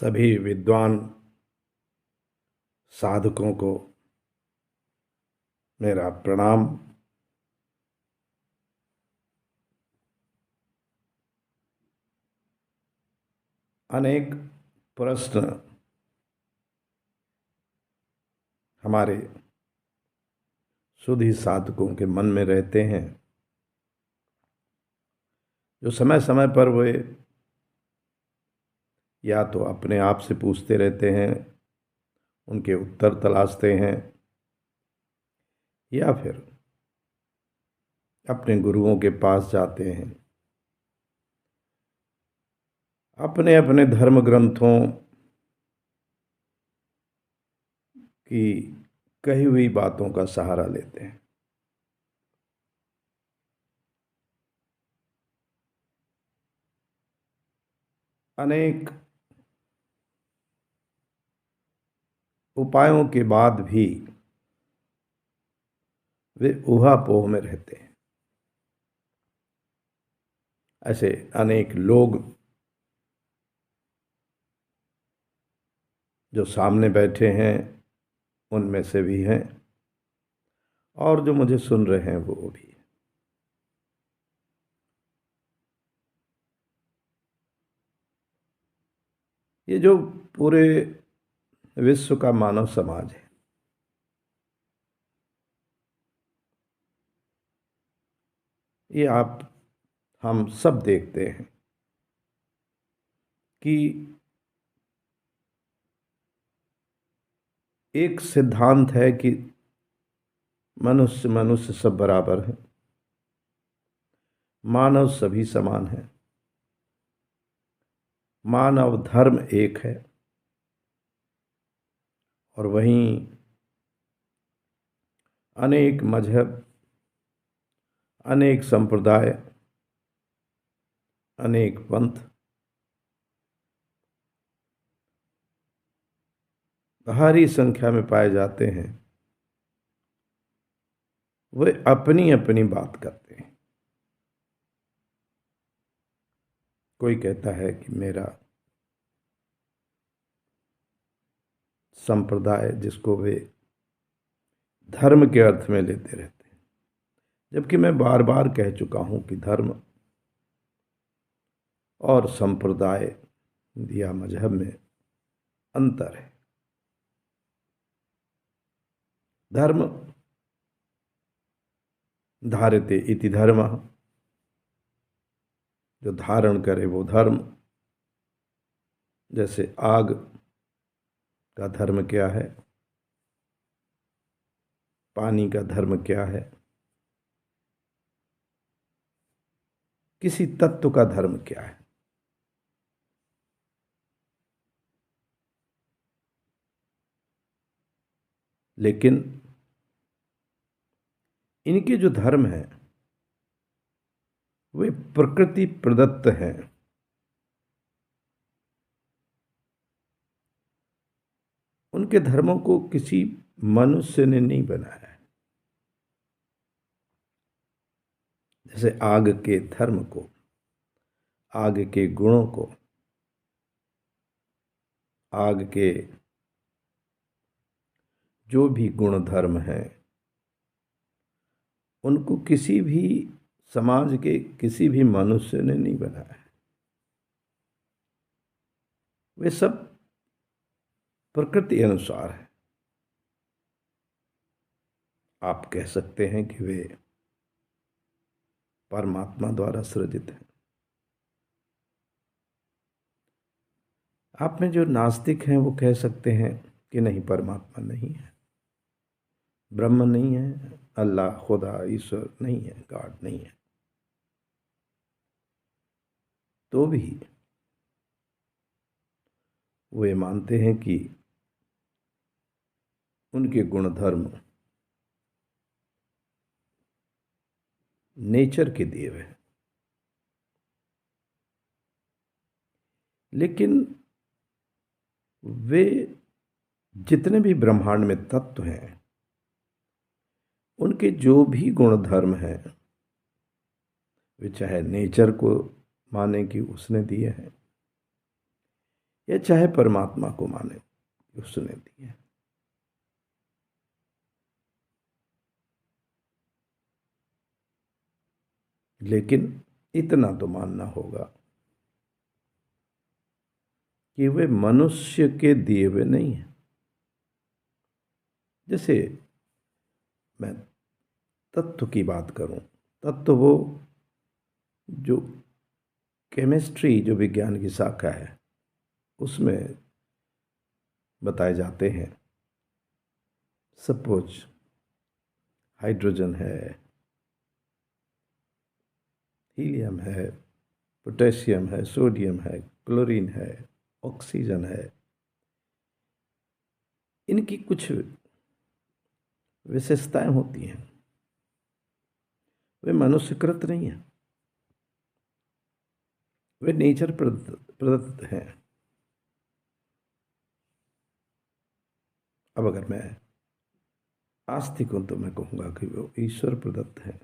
सभी विद्वान साधकों को मेरा प्रणाम। अनेक प्रश्न हमारे शुद्ध साधकों के मन में रहते हैं, जो समय समय पर वे या तो अपने आप से पूछते रहते हैं, उनके उत्तर तलाशते हैं, या फिर अपने गुरुओं के पास जाते हैं। अपने अपने धर्म ग्रंथों की कही हुई बातों का सहारा लेते हैं। अनेक उपायों के बाद भी वे ऊहापोह में रहते हैं। ऐसे अनेक लोग जो सामने बैठे हैं उनमें से भी हैं, और जो मुझे सुन रहे हैं वो भी। ये जो पूरे विश्व का मानव समाज है, ये हम सब देखते हैं कि एक सिद्धांत है कि मनुष्य मनुष्य सब बराबर है, मानव सभी समान है, मानव धर्म एक है। और वहीं अनेक मजहब, अनेक संप्रदाय, अनेक पंथ भारी संख्या में पाए जाते हैं। वे अपनी अपनी बात करते हैं। कोई कहता है कि मेरा संप्रदाय, जिसको वे धर्म के अर्थ में लेते रहते हैं, जबकि मैं बार बार कह चुका हूं कि धर्म और संप्रदाय या मजहब में अंतर है। धर्म धारते इति धर्मः, जो धारण करे वो धर्म। जैसे आग का धर्म क्या है, पानी का धर्म क्या है, किसी तत्व का धर्म क्या है। लेकिन इनके जो धर्म हैं वे प्रकृति प्रदत्त हैं। उनके धर्मों को किसी मनुष्य ने नहीं बनाया है। जैसे आग के धर्म को, आग के गुणों को, आग के जो भी गुण धर्म हैं, उनको किसी भी समाज के किसी भी मनुष्य ने नहीं बनाया है। वे सब प्रकृति अनुसार है। आप कह सकते हैं कि वे परमात्मा द्वारा सृजित हैं। आप में जो नास्तिक हैं वो कह सकते हैं कि नहीं, परमात्मा नहीं है, ब्रह्म नहीं है, अल्लाह, खुदा, ईश्वर नहीं है, गॉड नहीं है। तो भी वे मानते हैं कि उनके गुण धर्म नेचर के दिए हुए हैं। लेकिन वे जितने भी ब्रह्मांड में तत्व हैं, उनके जो भी गुण धर्म हैं, वे चाहे नेचर को माने कि उसने दिए हैं, या चाहे परमात्मा को माने, उसने दी है। लेकिन इतना तो मानना होगा कि वे मनुष्य के दिए हुए नहीं है। जैसे मैं तत्व की बात करूं, तत्व वो जो केमिस्ट्री, जो विज्ञान की शाखा है, उसमें बताए जाते हैं। सपोज हाइड्रोजन है, हीलियम है, पोटेशियम है, सोडियम है, क्लोरीन है, ऑक्सीजन है। इनकी कुछ विशेषताएं होती हैं, वे मनुष्यकृत नहीं है, वे नेचर प्रदत्त हैं। अब अगर मैं आस्तिक हूं तो मैं कहूंगा कि वो ईश्वर प्रदत्त है।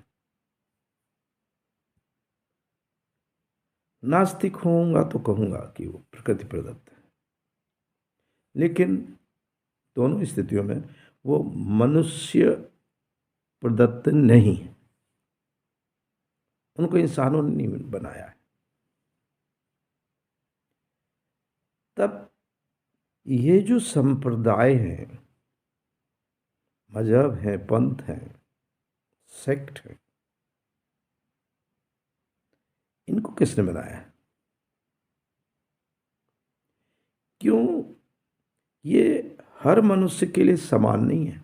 नास्तिक होऊंगा तो कहूंगा कि वो प्रकृति प्रदत्त है। लेकिन दोनों स्थितियों में वो मनुष्य प्रदत्त नहीं, उनको इंसानों ने नहीं बनाया है। तब ये जो संप्रदाय हैं, मजहब हैं, पंथ हैं, सेक्ट है, इनको किसने बनाया है? क्यों? ये हर मनुष्य के लिए समान नहीं है।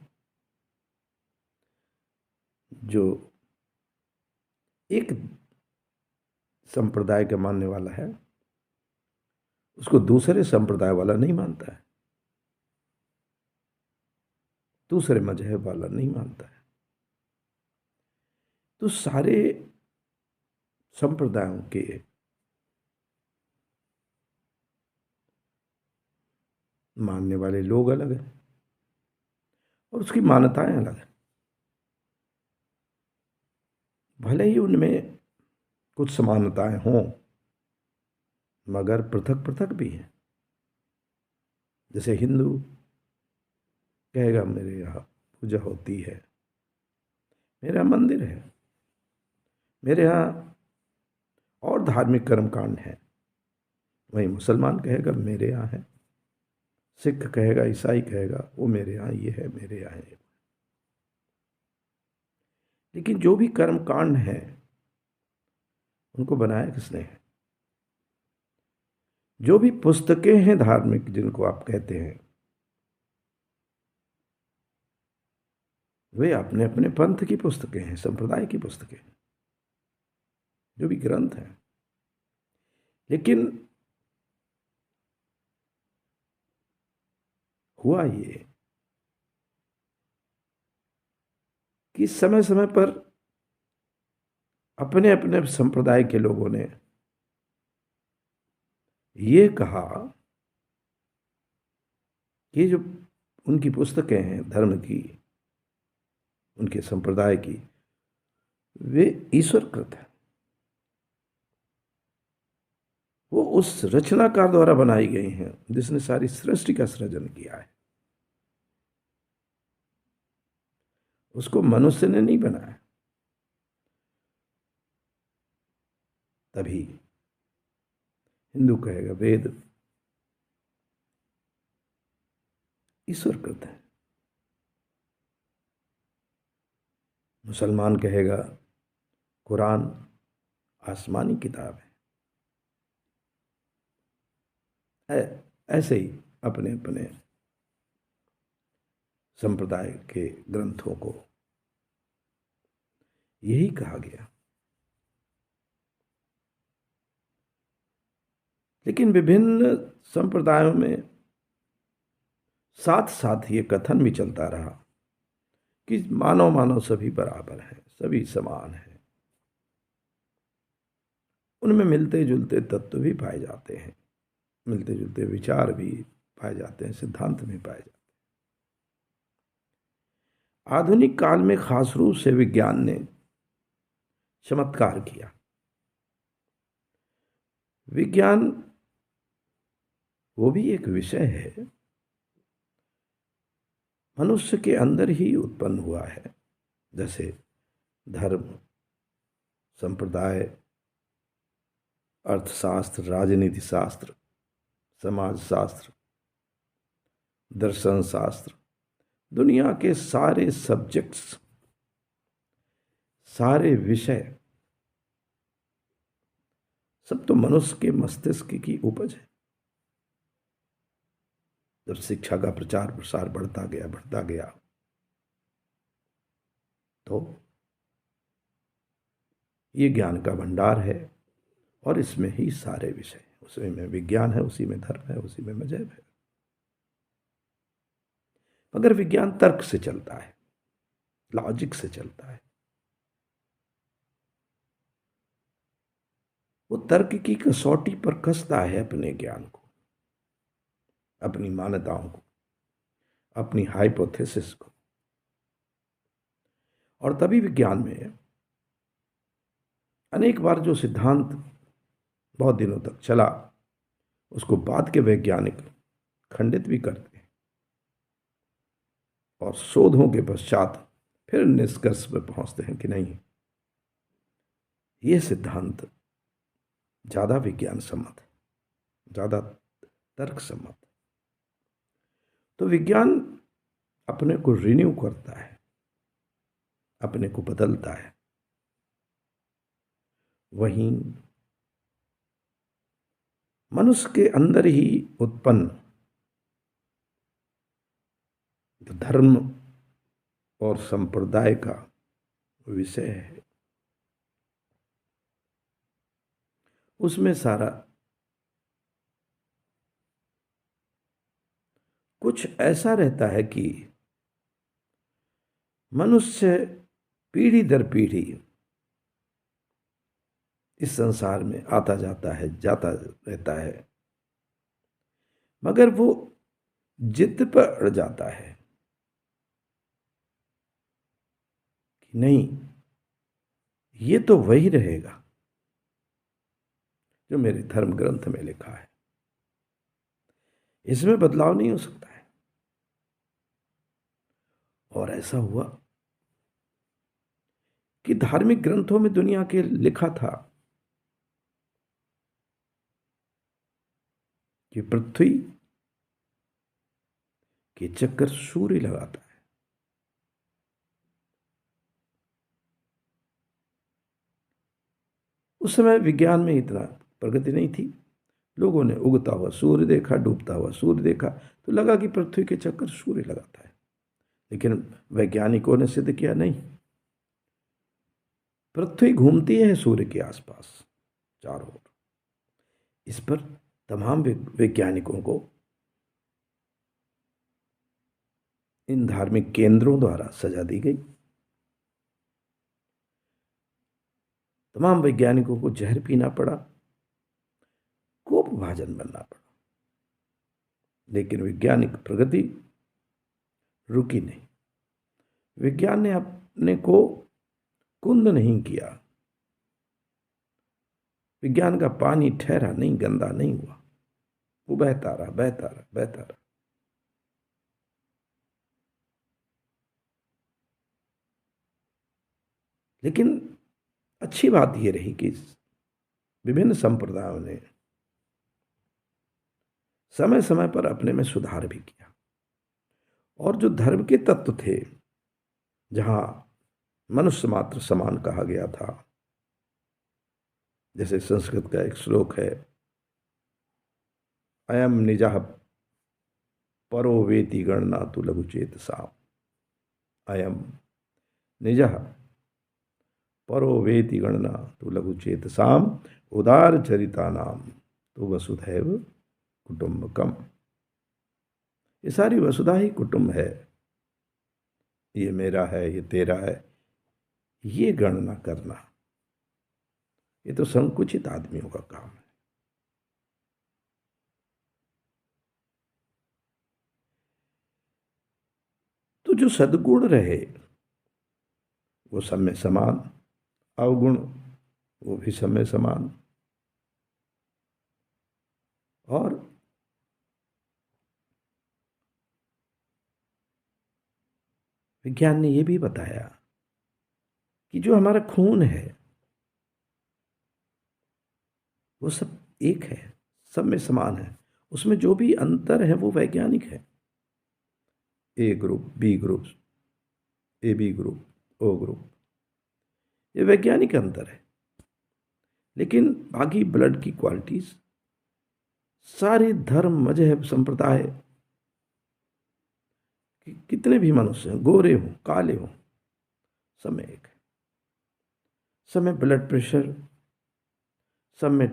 जो एक संप्रदाय का मानने वाला है, उसको दूसरे संप्रदाय वाला नहीं मानता है, दूसरे मजहब वाला नहीं मानता है। तो सारे संप्रदायों के मानने वाले लोग अलग हैं और उसकी मान्यताएं अलग हैं। भले ही उनमें कुछ समानताएं हों, मगर पृथक पृथक भी हैं। जैसे हिंदू कहेगा मेरे यहाँ पूजा होती है, मेरे यहाँ मंदिर है, मेरे यहाँ और धार्मिक कर्मकांड है। वहीं मुसलमान कहेगा मेरे यहाँ है, सिख कहेगा, ईसाई कहेगा वो मेरे यहाँ ये है, मेरे यहाँ है। लेकिन जो भी कर्मकांड है उनको बनाया किसने है? जो भी पुस्तकें हैं धार्मिक जिनको आप कहते हैं, वे अपने अपने पंथ की पुस्तकें हैं, संप्रदाय की पुस्तकें हैं, जो भी ग्रंथ हैं। लेकिन हुआ ये कि समय समय पर अपने अपने संप्रदाय के लोगों ने ये कहा कि जो उनकी पुस्तकें हैं धर्म की, उनके संप्रदाय की, वे ईश्वरकृत हैं। वो उस रचनाकार द्वारा बनाई गई हैं जिसने सारी सृष्टि का सृजन किया है। उसको मनुष्य ने नहीं बनाया। तभी हिंदू कहेगा वेद ईश्वरकृत है, मुसलमान कहेगा कुरान आसमानी किताब है। ऐसे ही अपने अपने संप्रदाय के ग्रंथों को यही कहा गया। लेकिन विभिन्न संप्रदायों में साथ साथ ये कथन भी चलता रहा कि मानव मानव सभी बराबर हैं, सभी समान हैं। उनमें मिलते जुलते तत्व भी पाए जाते हैं, मिलते जुलते विचार भी पाए जाते हैं, सिद्धांत भी पाए जाते हैं। आधुनिक काल में खास रूप से विज्ञान ने चमत्कार किया। विज्ञान वो भी एक विषय है, मनुष्य के अंदर ही उत्पन्न हुआ है। जैसे धर्म, संप्रदाय, अर्थशास्त्र, राजनीति शास्त्र, समाज शास्त्र, दर्शन शास्त्र, दुनिया के सारे सब्जेक्ट्स, सारे विषय, सब तो मनुष्य के मस्तिष्क की उपज है। जब शिक्षा का प्रचार प्रसार बढ़ता गया तो ये ज्ञान का भंडार है, और इसमें ही सारे विषय, उसी में विज्ञान है, उसी में धर्म है, उसी में मजहब है। मगर विज्ञान तर्क से चलता है, लॉजिक से चलता है। वो तर्क की कसौटी पर कसता है अपने ज्ञान को, अपनी मान्यताओं को, अपनी हाइपोथेसिस को। और तभी विज्ञान में अनेक बार जो सिद्धांत बहुत दिनों तक चला, उसको बाद के वैज्ञानिक खंडित भी करते हैं, और शोधों के पश्चात फिर निष्कर्ष पर पहुंचते हैं कि नहीं, ये सिद्धांत ज्यादा विज्ञान सम्मत है, ज्यादा तर्क सम्मत है। तो विज्ञान अपने को रिन्यू करता है, अपने को बदलता है। वहीं मनुष्य के अंदर ही उत्पन्न धर्म और संप्रदाय का विषय है, उसमें सारा कुछ ऐसा रहता है कि मनुष्य पीढ़ी दर पीढ़ी इस संसार में आता जाता है, जाता रहता है, मगर वो जिद पर अड़ जाता है कि नहीं, ये तो वही रहेगा जो मेरे धर्म ग्रंथ में लिखा है, इसमें बदलाव नहीं हो सकता है। और ऐसा हुआ कि धार्मिक ग्रंथों में दुनिया के लिखा था कि पृथ्वी के चक्कर सूर्य लगाता है। उस समय विज्ञान में इतना प्रगति नहीं थी, लोगों ने उगता हुआ सूर्य देखा, डूबता हुआ सूर्य देखा, तो लगा कि पृथ्वी के चक्कर सूर्य लगाता है। लेकिन वैज्ञानिकों ने सिद्ध किया नहीं, पृथ्वी घूमती है सूर्य के आसपास चारों ओर। इस पर तमाम वैज्ञानिकों को इन धार्मिक केंद्रों द्वारा सजा दी गई। तमाम वैज्ञानिकों को जहर पीना पड़ा, कोपभाजन बनना पड़ा, लेकिन वैज्ञानिक प्रगति रुकी नहीं। विज्ञान ने अपने को कुंद नहीं किया, विज्ञान का पानी ठहरा नहीं, गंदा नहीं हुआ, वो बहता रहा, बहता रहा, बहता रहा। लेकिन अच्छी बात यह रही कि विभिन्न संप्रदायों ने समय समय पर अपने में सुधार भी किया, और जो धर्म के तत्व थे, जहां मनुष्य मात्र समान कहा गया था, जैसे संस्कृत का एक श्लोक है, अयम निजः परो वेति गणना तु लघुचेत साम, अयम निजः परो वेति गणना तु लघुचेत साम, उदार चरिता नाम तो वसुधैव कुटुंबकम। ये सारी वसुधा ही कुटुंब है, ये मेरा है, ये तेरा है, ये गणना करना ये तो संकुचित आदमियों का काम है। तो जो सद्गुण रहे वो सब में समान, अवगुण वो भी सब में समान, और विज्ञान ने यह भी बताया कि जो हमारा खून है वो सब एक है, सब में समान है। उसमें जो भी अंतर है वो वैज्ञानिक है। A group, B group, A B group, O group, ये वैज्ञानिक अंतर है। लेकिन बाकी ब्लड की क्वालिटीज, सारे धर्म, मजहब, संप्रदाय, कितने भी मनुष्य हैं, गोरे हों काले हों, सब में एक है। सब में ब्लड प्रेशर, सब में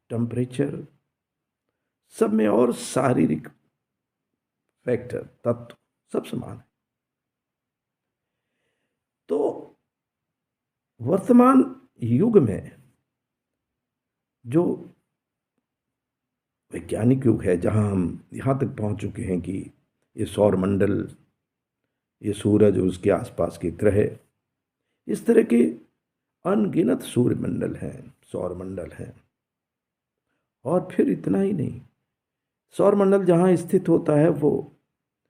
टेम्परेचर, सब में और शारीरिक फैक्टर, तत्व सब समान है। तो वर्तमान युग में जो वैज्ञानिक युग है, जहां हम यहां तक पहुंच चुके हैं कि ये सौर मंडल, ये सूरज और उसके आसपास के ग्रह, इस तरह के अनगिनत सूर्य मंडल हैं, सौर मंडल हैं। और फिर इतना ही नहीं, सौर मंडल जहां स्थित होता है वो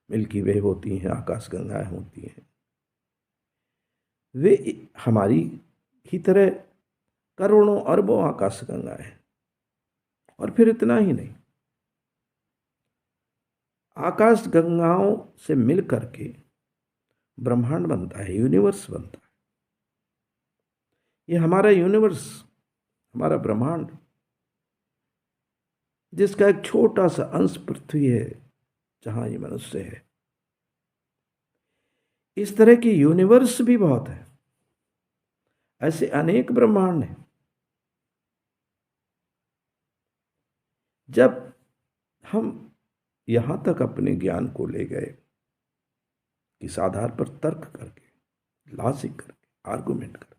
मिल्की वे होती हैं, आकाशगंगाएं होती हैं। वे हमारी ही तरह करोड़ों अरबों आकाशगंगाएं हैं। और फिर इतना ही नहीं, आकाशगंगाओं से मिल करके ब्रह्मांड बनता है, यूनिवर्स बनता है। ये हमारा यूनिवर्स, हमारा ब्रह्मांड, जिसका एक छोटा सा अंश पृथ्वी है, जहां ये मनुष्य है। इस तरह के यूनिवर्स भी बहुत है, ऐसे अनेक ब्रह्मांड हैं। जब हम यहां तक अपने ज्ञान को ले गए, इस आधार पर तर्क करके, लॉजिक करके, आर्गुमेंट करके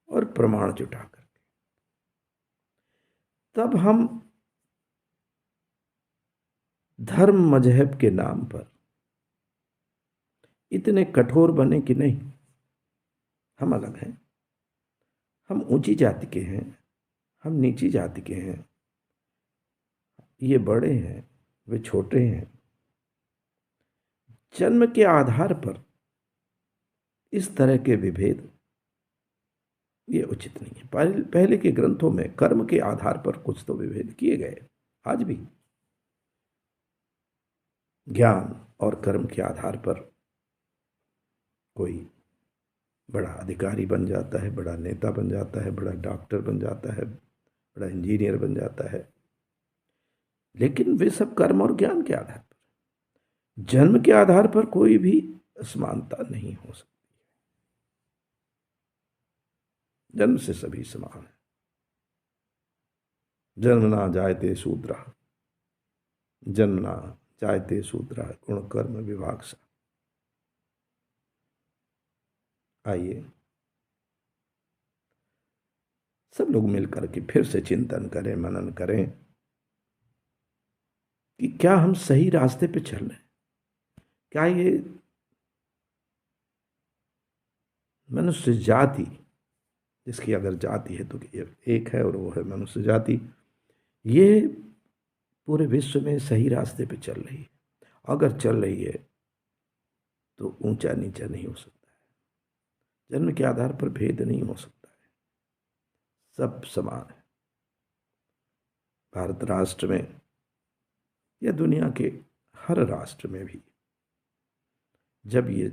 और प्रमाण जुटा करके, तब हम धर्म मजहब के नाम पर इतने कठोर बने कि नहीं, हम अलग हैं, हम ऊंची जाति के हैं, हम नीची जाति के हैं, ये बड़े हैं, वे छोटे हैं। जन्म के आधार पर इस तरह के विभेद ये उचित नहीं है। पहले के ग्रंथों में कर्म के आधार पर कुछ तो विभेद किए गए, आज भी ज्ञान और कर्म के आधार पर कोई बड़ा अधिकारी बन जाता है, बड़ा नेता बन जाता है, बड़ा डॉक्टर बन जाता है, बड़ा इंजीनियर बन जाता है। लेकिन वे सब कर्म और ज्ञान के आधार पर, जन्म के आधार पर कोई भी असमानता नहीं हो सकती। जन्म से सभी समान है। जन्मना जायते शूद्रः, जन्मना जायते शूद्रः गुण कर्म विभाग सा। आइए सब लोग मिलकर के फिर से चिंतन करें, मनन करें कि क्या हम सही रास्ते पे चल रहे हैं। क्या ये मनुष्य जाति, जिसकी अगर जाति है तो एक है और वो है मनुष्य जाति, ये पूरे विश्व में सही रास्ते पे चल रही है। अगर चल रही है तो ऊंचा नीचा नहीं हो सकता है, जन्म के आधार पर भेद नहीं हो सकता है, सब समान है। भारत राष्ट्र में या दुनिया के हर राष्ट्र में भी जब ये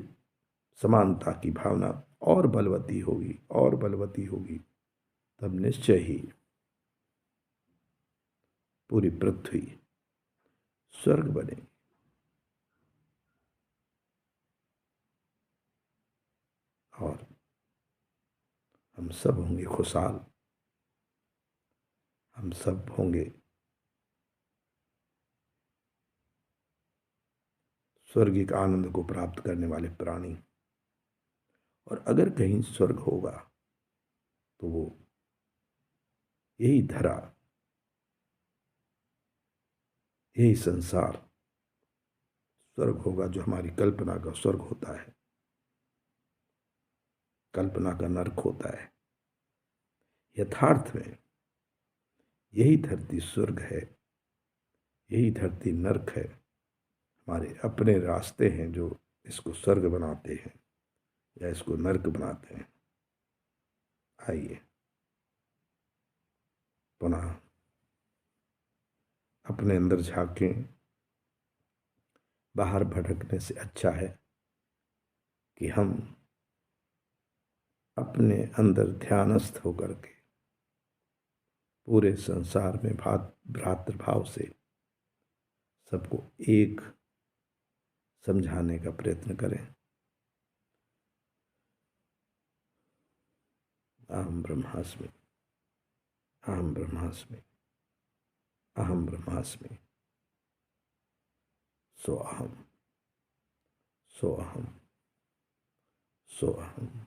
समानता की भावना और बलवती होगी, और बलवती होगी, तब निश्चय ही पूरी पृथ्वी स्वर्ग बनेगी। और हम सब होंगे खुशहाल, हम सब होंगे स्वर्गिक आनंद को प्राप्त करने वाले प्राणी। और अगर कहीं स्वर्ग होगा तो वो यही धरा, यही संसार स्वर्ग होगा, जो हमारी कल्पना का स्वर्ग होता है, कल्पना का नरक होता है। यथार्थ में यही धरती स्वर्ग है, यही धरती नरक है। हमारे अपने रास्ते हैं जो इसको स्वर्ग बनाते हैं या इसको नरक बनाते हैं। आइए पुनः अपने अंदर झांकें। बाहर भटकने से अच्छा है कि हम अपने अंदर ध्यानस्थ होकर के पूरे संसार में भ्रातृभाव से सबको एक समझाने का प्रयत्न करें। अहम ब्रह्मास्मि, अहम ब्रह्मास्मि, अहम ब्रह्मास्मि, सो अहम, सो अहम, सो अहम।